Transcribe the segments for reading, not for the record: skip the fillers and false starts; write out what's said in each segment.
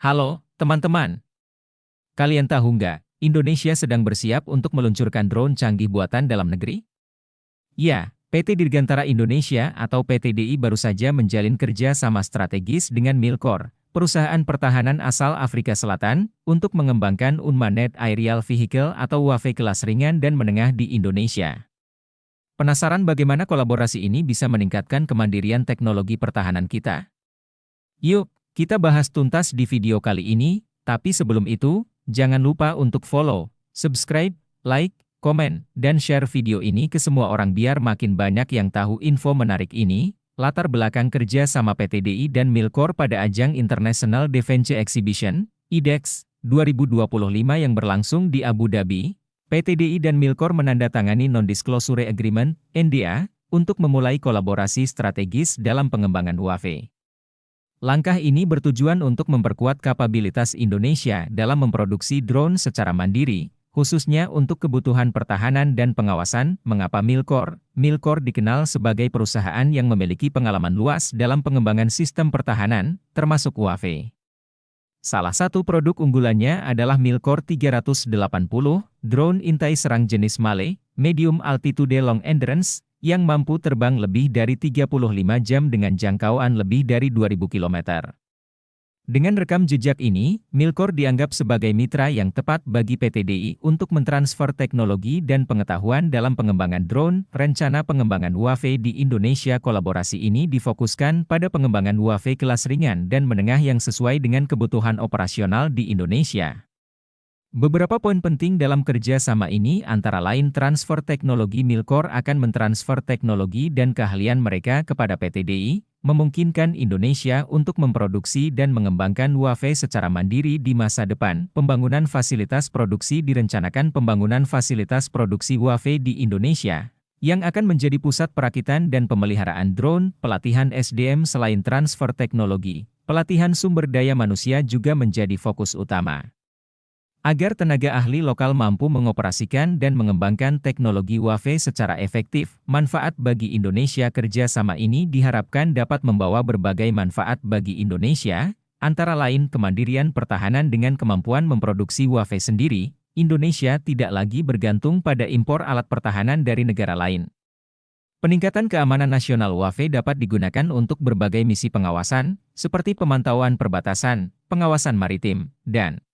Halo, teman-teman. Kalian tahu nggak, Indonesia sedang bersiap untuk meluncurkan drone canggih buatan dalam negeri? Ya, PT Dirgantara Indonesia atau PTDI baru saja menjalin kerja sama strategis dengan Milkor, perusahaan pertahanan asal Afrika Selatan, untuk mengembangkan Unmanned Aerial Vehicle atau UAV kelas ringan dan menengah di Indonesia. Penasaran bagaimana kolaborasi ini bisa meningkatkan kemandirian teknologi pertahanan kita? Yuk, kita bahas tuntas di video kali ini, tapi sebelum itu, jangan lupa untuk follow, subscribe, like, komen, dan share video ini ke semua orang biar makin banyak yang tahu info menarik ini. Latar belakang kerja sama PTDI dan Milkor pada ajang International Defense Exhibition, IDEX, 2025 yang berlangsung di Abu Dhabi. PTDI dan Milkor menandatangani Non-Disclosure Agreement, NDA, untuk memulai kolaborasi strategis dalam pengembangan UAV. Langkah ini bertujuan untuk memperkuat kapabilitas Indonesia dalam memproduksi drone secara mandiri, khususnya untuk kebutuhan pertahanan dan pengawasan. Mengapa Milkor? Milkor dikenal sebagai perusahaan yang memiliki pengalaman luas dalam pengembangan sistem pertahanan, termasuk UAV. Salah satu produk unggulannya adalah Milkor 380, drone intai serang jenis MALE, Medium Altitude Long Endurance, yang mampu terbang lebih dari 35 jam dengan jangkauan lebih dari 2000 km. Dengan rekam jejak ini, Milkor dianggap sebagai mitra yang tepat bagi PTDI untuk mentransfer teknologi dan pengetahuan dalam pengembangan drone. Rencana pengembangan UAV di Indonesia. Kolaborasi ini difokuskan pada pengembangan UAV kelas ringan dan menengah yang sesuai dengan kebutuhan operasional di Indonesia. Beberapa poin penting dalam kerja sama ini antara lain transfer teknologi. Milkor akan mentransfer teknologi dan keahlian mereka kepada PTDI, memungkinkan Indonesia untuk memproduksi dan mengembangkan UAV secara mandiri di masa depan. Pembangunan fasilitas produksi direncanakan. Pembangunan fasilitas produksi UAV di Indonesia, yang akan menjadi pusat perakitan dan pemeliharaan drone. Pelatihan SDM. Selain transfer teknologi, pelatihan sumber daya manusia juga menjadi fokus utama, agar tenaga ahli lokal mampu mengoperasikan dan mengembangkan teknologi UAV secara efektif. Manfaat bagi Indonesia. Kerja sama ini diharapkan dapat membawa berbagai manfaat bagi Indonesia, antara lain kemandirian pertahanan. Dengan kemampuan memproduksi UAV sendiri, Indonesia tidak lagi bergantung pada impor alat pertahanan dari negara lain. Peningkatan keamanan nasional. UAV dapat digunakan untuk berbagai misi pengawasan, seperti pemantauan perbatasan, pengawasan maritim, dan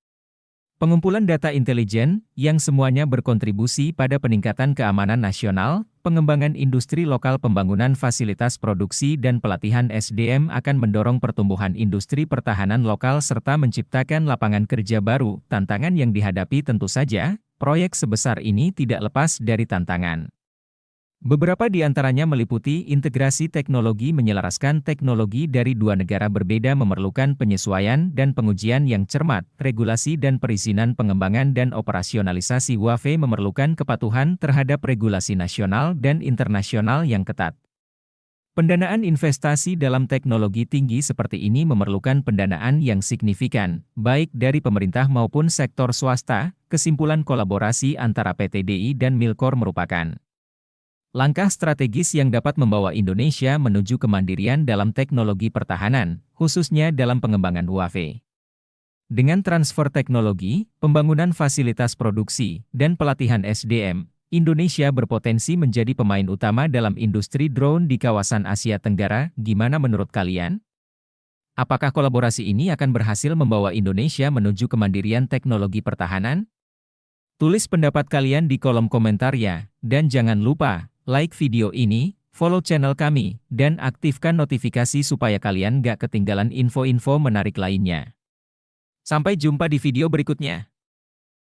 pengumpulan data intelijen, yang semuanya berkontribusi pada peningkatan keamanan nasional. Pengembangan industri lokal. Pembangunan fasilitas produksi dan pelatihan SDM akan mendorong pertumbuhan industri pertahanan lokal serta menciptakan lapangan kerja baru. Tantangan yang dihadapi tentu saja, proyek sebesar ini tidak lepas dari tantangan. Beberapa di antaranya meliputi integrasi teknologi. Menyelaraskan teknologi dari dua negara berbeda memerlukan penyesuaian dan pengujian yang cermat. Regulasi dan perizinan. Pengembangan dan operasionalisasi UAV memerlukan kepatuhan terhadap regulasi nasional dan internasional yang ketat. Pendanaan investasi dalam teknologi tinggi seperti ini memerlukan pendanaan yang signifikan, baik dari pemerintah maupun sektor swasta. Kesimpulan, kolaborasi antara PTDI dan Milkor merupakan langkah strategis yang dapat membawa Indonesia menuju kemandirian dalam teknologi pertahanan, khususnya dalam pengembangan UAV. Dengan transfer teknologi, pembangunan fasilitas produksi, dan pelatihan SDM, Indonesia berpotensi menjadi pemain utama dalam industri drone di kawasan Asia Tenggara. Gimana menurut kalian? Apakah kolaborasi ini akan berhasil membawa Indonesia menuju kemandirian teknologi pertahanan? Tulis pendapat kalian di kolom komentar ya, dan jangan lupa like video ini, follow channel kami, dan aktifkan notifikasi supaya kalian gak ketinggalan info-info menarik lainnya. Sampai jumpa di video berikutnya.